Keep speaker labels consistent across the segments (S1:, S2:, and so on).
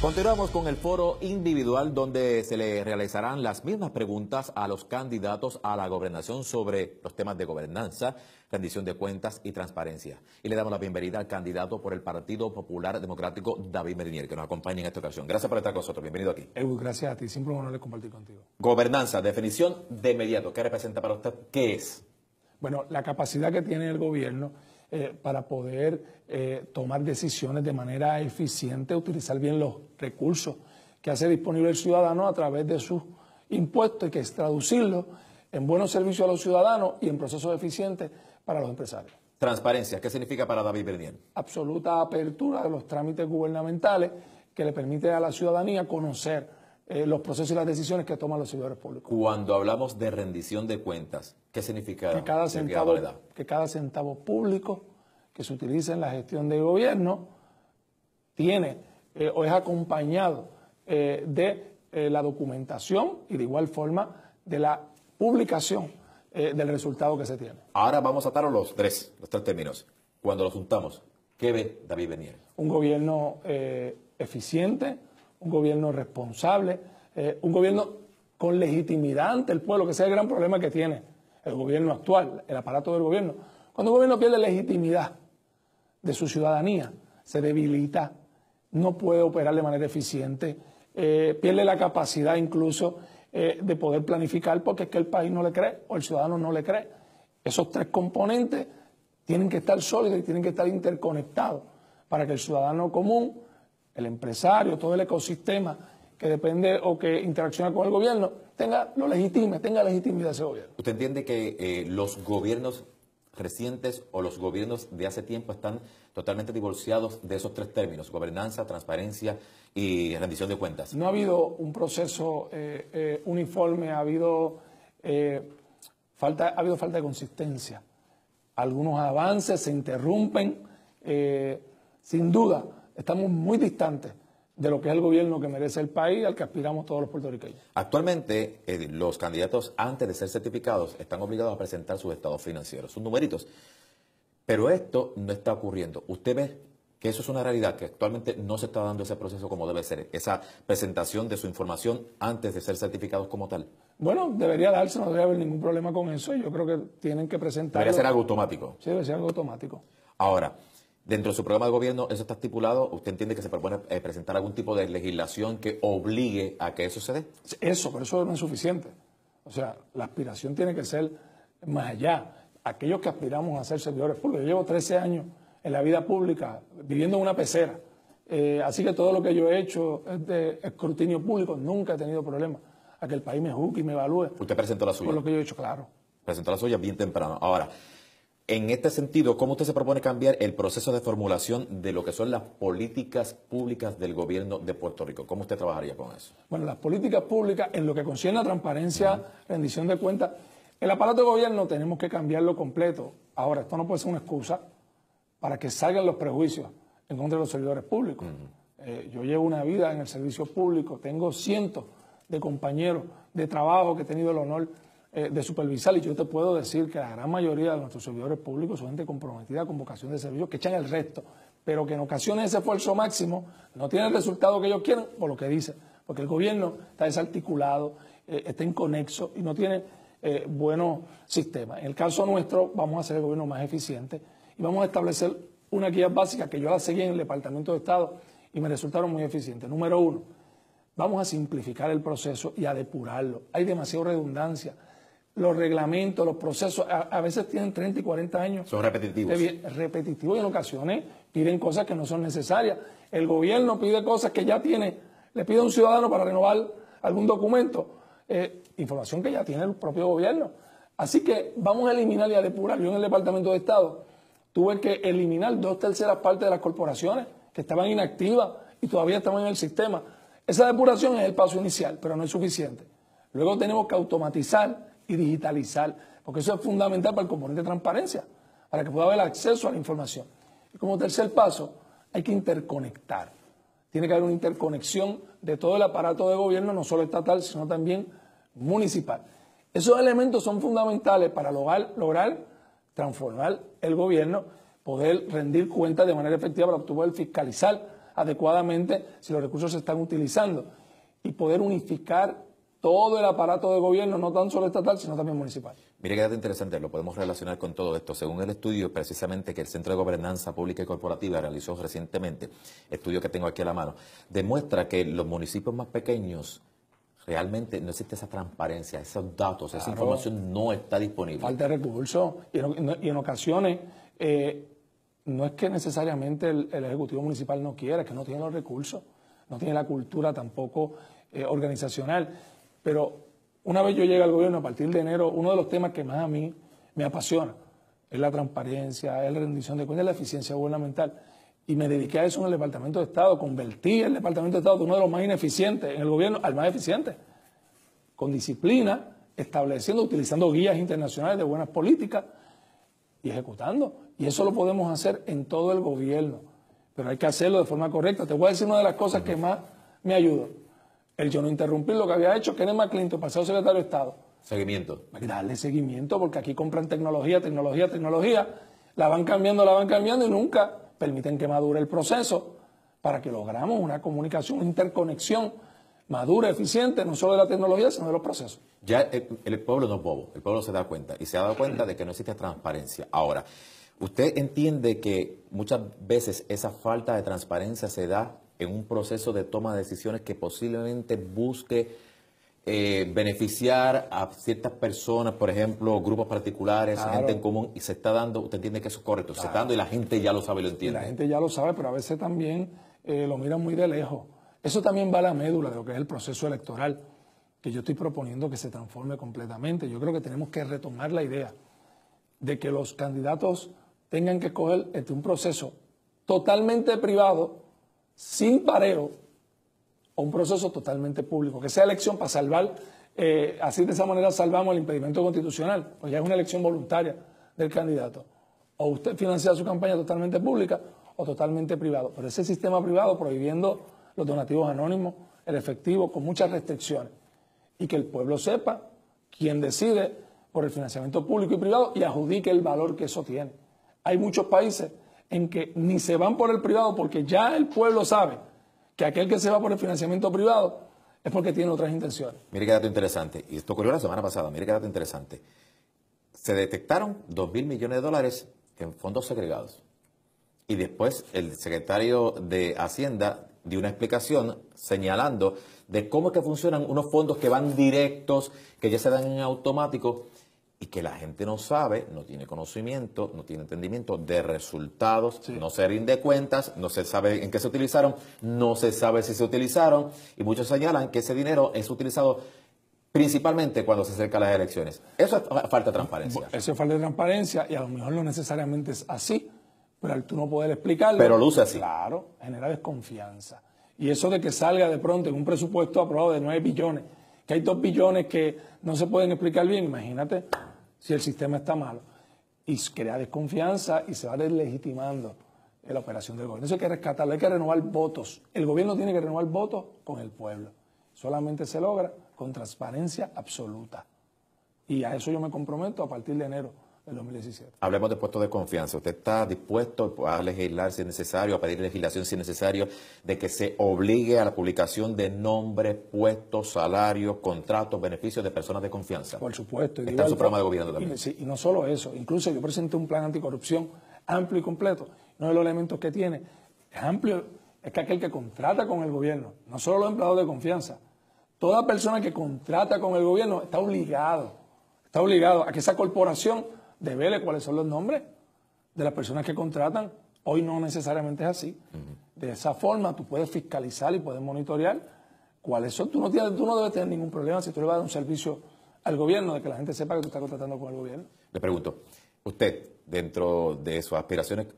S1: Continuamos con el foro individual donde se le realizarán las mismas preguntas a los candidatos a la gobernación sobre los temas de gobernanza, rendición de cuentas y transparencia. Y le damos la bienvenida al candidato por el Partido Popular Democrático, David Merinier, que nos acompaña en esta ocasión. Gracias por estar con nosotros. Bienvenido aquí.
S2: Gracias a ti. Siempre un honor compartir contigo.
S1: Gobernanza, definición de inmediato. ¿Qué representa para usted? ¿Qué es?
S2: Bueno, la capacidad que tiene el gobierno para poder tomar decisiones de manera eficiente, utilizar bien los recursos que hace disponible el ciudadano a través de sus impuestos y que es traducirlos en buenos servicios a los ciudadanos y en procesos eficientes para los empresarios.
S1: Transparencia, ¿qué significa para David Merinier?
S2: Absoluta apertura de los trámites gubernamentales que le permite a la ciudadanía conocer los procesos y las decisiones que toman los servidores públicos.
S1: Cuando hablamos de rendición de cuentas, ¿qué significa?
S2: Que cada centavo público que se utiliza en la gestión del gobierno tiene o es acompañado de la documentación y de igual forma de la publicación del resultado que se tiene.
S1: Ahora vamos a atar los tres términos. Cuando los juntamos, ¿qué ve David Merinier?
S2: Un gobierno eficiente, un gobierno responsable, un gobierno con legitimidad ante el pueblo, que ese es el gran problema que tiene el gobierno actual, el aparato del gobierno. Cuando un gobierno pierde legitimidad de su ciudadanía, se debilita, no puede operar de manera eficiente, pierde la capacidad incluso de poder planificar porque es que el país no le cree o el ciudadano no le cree. Esos tres componentes tienen que estar sólidos y tienen que estar interconectados para que el ciudadano común, el empresario, todo el ecosistema que depende o que interacciona con el gobierno, tenga legitimidad ese gobierno.
S1: ¿Usted entiende que los gobiernos recientes o los gobiernos de hace tiempo están totalmente divorciados de esos tres términos: gobernanza, transparencia y rendición de cuentas?
S2: No ha habido un proceso uniforme, ha habido falta de consistencia. Algunos avances se interrumpen, sin duda. Estamos muy distantes de lo que es el gobierno que merece el país, al que aspiramos todos los puertorriqueños.
S1: Actualmente, los candidatos, antes de ser certificados, están obligados a presentar sus estados financieros, sus numeritos. Pero esto no está ocurriendo. ¿Usted ve que eso es una realidad, que actualmente no se está dando ese proceso como debe ser, esa presentación de su información antes de ser certificados como tal?
S2: Bueno, debería darse, no debería haber ningún problema con eso. Yo creo que tienen que presentar.
S1: Debería ser algo automático.
S2: Sí, debe ser algo automático.
S1: Ahora, dentro de su programa de gobierno, ¿eso está estipulado? ¿Usted entiende que se propone presentar algún tipo de legislación que obligue a que eso se dé?
S2: Eso, pero eso no es suficiente. O sea, la aspiración tiene que ser más allá. Aquellos que aspiramos a ser servidores públicos. Yo llevo 13 años en la vida pública viviendo en una pecera. Así que todo lo que yo he hecho es de escrutinio público. Nunca he tenido problema a que el país me juzgue y me evalúe.
S1: ¿Usted presentó la suya?
S2: Por lo que yo he hecho, claro.
S1: Presentó la suya bien temprano. Ahora, en este sentido, ¿cómo usted se propone cambiar el proceso de formulación de lo que son las políticas públicas del gobierno de Puerto Rico? ¿Cómo usted trabajaría con eso?
S2: Bueno, las políticas públicas, en lo que concierne a transparencia, rendición de cuentas, el aparato de gobierno tenemos que cambiarlo completo. Ahora, esto no puede ser una excusa para que salgan los prejuicios en contra de los servidores públicos. Yo llevo una vida en el servicio público, tengo cientos de compañeros de trabajo que he tenido el honor de supervisar, y yo te puedo decir que la gran mayoría de nuestros servidores públicos son gente comprometida con vocación de servicio, que echan el resto, pero que en ocasiones ese esfuerzo máximo no tiene el resultado que ellos quieren por lo que dicen, porque el gobierno está desarticulado, está inconexo y no tiene buenos sistemas. En el caso nuestro vamos a hacer el gobierno más eficiente y vamos a establecer unas guías básicas que yo las seguí en el Departamento de Estado y me resultaron muy eficientes. Número 1, vamos a simplificar el proceso y a depurarlo. Hay demasiada redundancia. Los reglamentos, los procesos, a veces tienen 30 y 40 años.
S1: Son repetitivos.
S2: Repetitivos y en ocasiones piden cosas que no son necesarias. El gobierno pide cosas que ya tiene. Le pide a un ciudadano para renovar algún documento, información que ya tiene el propio gobierno. Así que vamos a eliminar y a depurar. Yo en el Departamento de Estado tuve que eliminar 2/3 partes de las corporaciones que estaban inactivas y todavía estaban en el sistema. Esa depuración es el paso inicial, pero no es suficiente. Luego tenemos que automatizar y digitalizar, porque eso es fundamental para el componente de transparencia, para que pueda haber acceso a la información. Y como tercer paso, hay que interconectar. Tiene que haber una interconexión de todo el aparato de gobierno, no solo estatal, sino también municipal. Esos elementos son fundamentales para lograr transformar el gobierno, poder rendir cuentas de manera efectiva para poder fiscalizar adecuadamente si los recursos se están utilizando y poder unificar todo el aparato de gobierno, no tan solo estatal, sino también municipal.
S1: Mire qué dato interesante, lo podemos relacionar con todo esto. Según el estudio precisamente que el Centro de Gobernanza Pública y Corporativa realizó recientemente, estudio que tengo aquí a la mano, demuestra que los municipios más pequeños realmente no existe esa transparencia, esos datos, esa información no está disponible.
S2: Falta de recursos y en ocasiones no es que necesariamente el Ejecutivo Municipal no quiera, es que no tiene los recursos, no tiene la cultura tampoco organizacional. Pero una vez yo llegue al gobierno, a partir de enero, uno de los temas que más a mí me apasiona es la transparencia, es la rendición de cuentas, es la eficiencia gubernamental. Y me dediqué a eso en el Departamento de Estado, convertí el Departamento de Estado de uno de los más ineficientes en el gobierno al más eficiente, con disciplina, estableciendo, utilizando guías internacionales de buenas políticas y ejecutando. Y eso lo podemos hacer en todo el gobierno, pero hay que hacerlo de forma correcta. Te voy a decir una de las cosas que más me ayudó. El yo no interrumpir lo que había hecho Kenneth McClintock, pasado secretario de Estado.
S1: Seguimiento.
S2: Hay que darle seguimiento porque aquí compran tecnología, la van cambiando y nunca permiten que madure el proceso para que logramos una comunicación, una interconexión madura, eficiente, no solo de la tecnología, sino de los procesos.
S1: Ya el pueblo no es bobo, el pueblo se da cuenta y se ha dado cuenta de que no existe transparencia. Ahora, ¿usted entiende que muchas veces esa falta de transparencia se da en un proceso de toma de decisiones que posiblemente busque beneficiar a ciertas personas, por ejemplo, grupos particulares, gente en común, y se está dando, usted entiende que eso es correcto, se está dando y la gente ya lo sabe y lo entiende?
S2: La gente ya lo sabe, pero a veces también lo miran muy de lejos. Eso también va a la médula de lo que es el proceso electoral, que yo estoy proponiendo que se transforme completamente. Yo creo que tenemos que retomar la idea de que los candidatos tengan que escoger entre un proceso totalmente privado, sin pareo, o un proceso totalmente público, que sea elección para salvar, así de esa manera salvamos el impedimento constitucional, porque ya es una elección voluntaria del candidato. O usted financia su campaña totalmente pública o totalmente privado. Pero ese sistema privado prohibiendo los donativos anónimos, el efectivo, con muchas restricciones. Y que el pueblo sepa quién decide por el financiamiento público y privado y adjudique el valor que eso tiene. Hay muchos países en que ni se van por el privado porque ya el pueblo sabe que aquel que se va por el financiamiento privado es porque tiene otras intenciones.
S1: Mire qué dato interesante, y esto ocurrió la semana pasada, mire qué dato interesante. Se detectaron 2.000 millones de dólares en fondos segregados. Y después el secretario de Hacienda dio una explicación señalando de cómo es que funcionan unos fondos que van directos, que ya se dan en automático, y que la gente no sabe, no tiene conocimiento, no tiene entendimiento de resultados, no se rinde cuentas, no se sabe en qué se utilizaron, no se sabe si se utilizaron, y muchos señalan que ese dinero es utilizado principalmente cuando se acercan las elecciones. Eso es falta de transparencia.
S2: Eso es falta de transparencia y a lo mejor no necesariamente es así, pero al tú no poder explicarlo.
S1: Pero luce así.
S2: Claro, genera desconfianza. Y eso de que salga de pronto en un presupuesto aprobado de 9 billones, que hay 2 billones que no se pueden explicar bien, imagínate si el sistema está malo. Y crea desconfianza y se va deslegitimando la operación del gobierno. Eso hay que rescatarlo, hay que renovar votos. El gobierno tiene que renovar votos con el pueblo. Solamente se logra con transparencia absoluta. Y a eso yo me comprometo a partir de enero del 2017.
S1: Hablemos de puestos de confianza. ¿Usted está dispuesto a legislar si es necesario, a pedir legislación si es necesario, de que se obligue a la publicación de nombres, puestos, salarios, contratos, beneficios de personas de confianza?
S2: Por supuesto.
S1: Está en su programa de gobierno también.
S2: Y no solo eso. Incluso yo presenté un plan anticorrupción amplio y completo. Uno de los elementos que tiene es amplio, es que aquel que contrata con el gobierno, no solo los empleados de confianza, toda persona que contrata con el gobierno está obligado a que esa corporación devele cuáles son los nombres de las personas que contratan. Hoy no necesariamente es así. De esa forma tú puedes fiscalizar y puedes monitorear cuáles son. Tú no debes tener ningún problema si tú le vas a dar un servicio al gobierno, de que la gente sepa que tú estás contratando con el gobierno.
S1: Le pregunto, usted, dentro de sus aspiraciones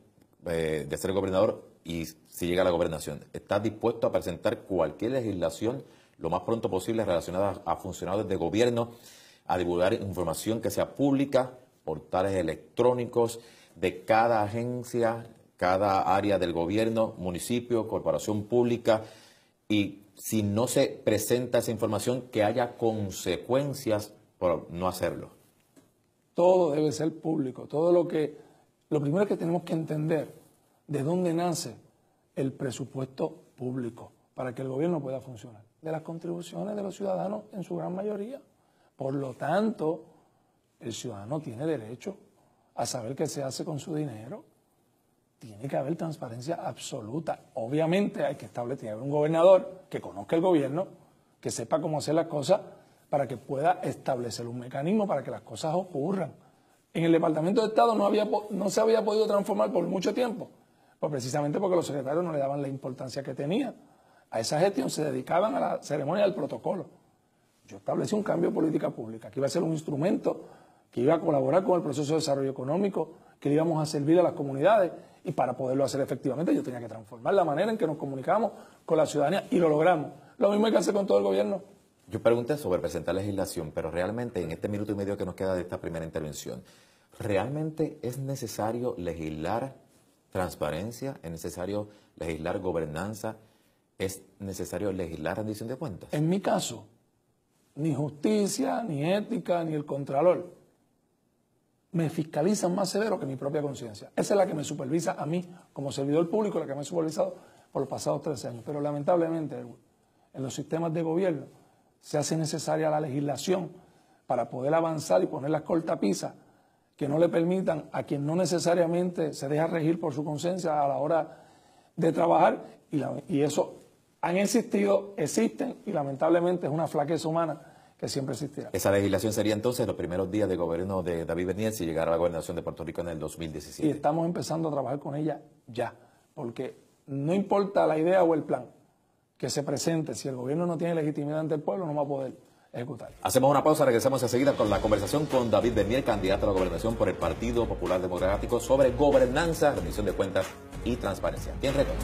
S1: de ser gobernador y si llega a la gobernación, ¿está dispuesto a presentar cualquier legislación lo más pronto posible relacionada a funcionarios de gobierno, a divulgar información que sea pública, portales electrónicos de cada agencia, cada área del gobierno, municipio, corporación pública, y si no se presenta esa información, que haya consecuencias por no hacerlo?
S2: Todo debe ser público. Lo primero que tenemos que entender de dónde nace el presupuesto público para que el gobierno pueda funcionar, de las contribuciones de los ciudadanos en su gran mayoría. Por lo tanto, el ciudadano tiene derecho a saber qué se hace con su dinero. Tiene que haber transparencia absoluta. Obviamente hay que establecer un gobernador que conozca el gobierno, que sepa cómo hacer las cosas para que pueda establecer un mecanismo para que las cosas ocurran. En el Departamento de Estado no se había podido transformar por mucho tiempo, pues precisamente porque los secretarios no le daban la importancia que tenían. A esa gestión se dedicaban a la ceremonia del protocolo. Yo establecí un cambio de política pública, que iba a ser un instrumento que iba a colaborar con el proceso de desarrollo económico, que le íbamos a servir a las comunidades, y para poderlo hacer efectivamente yo tenía que transformar la manera en que nos comunicamos con la ciudadanía, y lo logramos. Lo mismo hay que hacer con todo el gobierno.
S1: Yo pregunté sobre presentar legislación, pero realmente en este minuto y medio que nos queda de esta primera intervención, ¿realmente es necesario legislar transparencia? ¿Es necesario legislar gobernanza? ¿Es necesario legislar rendición de cuentas?
S2: En mi caso, ni justicia, ni ética, ni el contralor me fiscalizan más severo que mi propia conciencia. Esa es la que me supervisa a mí como servidor público, la que me ha supervisado por los pasados 13 años. Pero lamentablemente en los sistemas de gobierno se hace necesaria la legislación para poder avanzar y poner las cortapisas que no le permitan a quien no necesariamente se deja regir por su conciencia a la hora de trabajar, y eso han existido, existen, y lamentablemente es una flaqueza humana que siempre existirá.
S1: Esa legislación sería entonces los primeros días de gobierno de David Bernier si llegara a la gobernación de Puerto Rico en el 2017.
S2: Y estamos empezando a trabajar con ella ya, porque no importa la idea o el plan que se presente, si el gobierno no tiene legitimidad ante el pueblo, no va a poder ejecutar.
S1: Hacemos una pausa, regresamos enseguida con la conversación con David Bernier, candidato a la gobernación por el Partido Popular Democrático, sobre gobernanza, rendición de cuentas y transparencia. ¿Quién retorna?